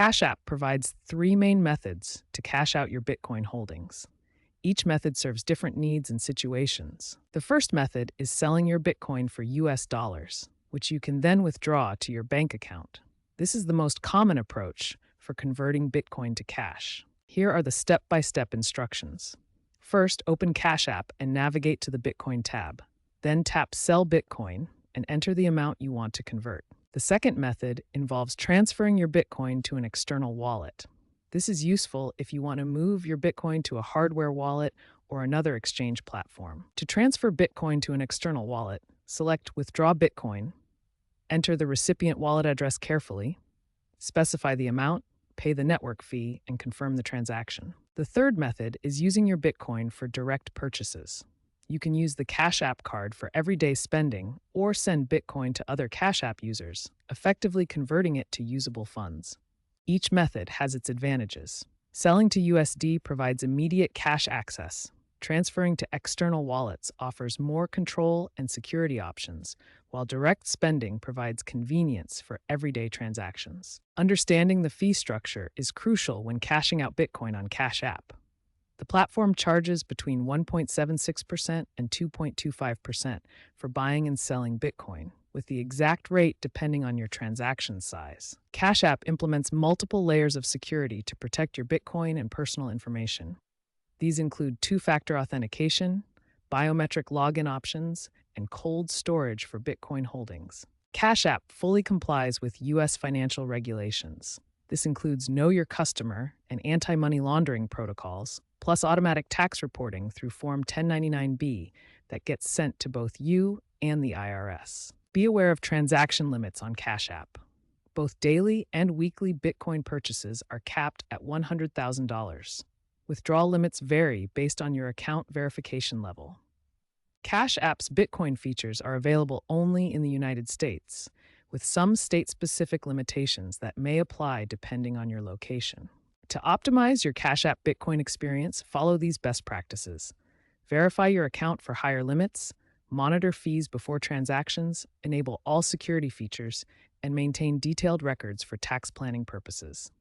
Cash App provides three main methods to cash out your Bitcoin holdings. Each method serves different needs and situations. The first method is selling your Bitcoin for US dollars, which you can then withdraw to your bank account. This is the most common approach for converting Bitcoin to cash. Here are the step-by-step instructions. First, open Cash App and navigate to the Bitcoin tab. Then tap Sell Bitcoin and enter the amount you want to convert. The second method involves transferring your Bitcoin to an external wallet. This is useful if you want to move your Bitcoin to a hardware wallet or another exchange platform. To transfer Bitcoin to an external wallet, select Withdraw Bitcoin, enter the recipient wallet address carefully, specify the amount, pay the network fee, and confirm the transaction. The third method is using your Bitcoin for direct purchases. You can use the Cash App card for everyday spending or send Bitcoin to other Cash App users, effectively converting it to usable funds. Each method has its advantages. Selling to USD provides immediate cash access. Transferring to external wallets offers more control and security options, while direct spending provides convenience for everyday transactions. Understanding the fee structure is crucial when cashing out Bitcoin on Cash App. The platform charges between 1.76% and 2.25% for buying and selling Bitcoin, with the exact rate depending on your transaction size. Cash App implements multiple layers of security to protect your Bitcoin and personal information. These include two-factor authentication, biometric login options, and cold storage for Bitcoin holdings. Cash App fully complies with U.S. financial regulations. This includes Know Your Customer and anti-money laundering protocols, plus automatic tax reporting through Form 1099-B that gets sent to both you and the IRS. Be aware of transaction limits on Cash App. Both daily and weekly Bitcoin purchases are capped at $100,000. Withdrawal limits vary based on your account verification level. Cash App's Bitcoin features are available only in the United States, with some state-specific limitations that may apply depending on your location. To optimize your Cash App Bitcoin experience, follow these best practices. Verify your account for higher limits, monitor fees before transactions, enable all security features, and maintain detailed records for tax planning purposes.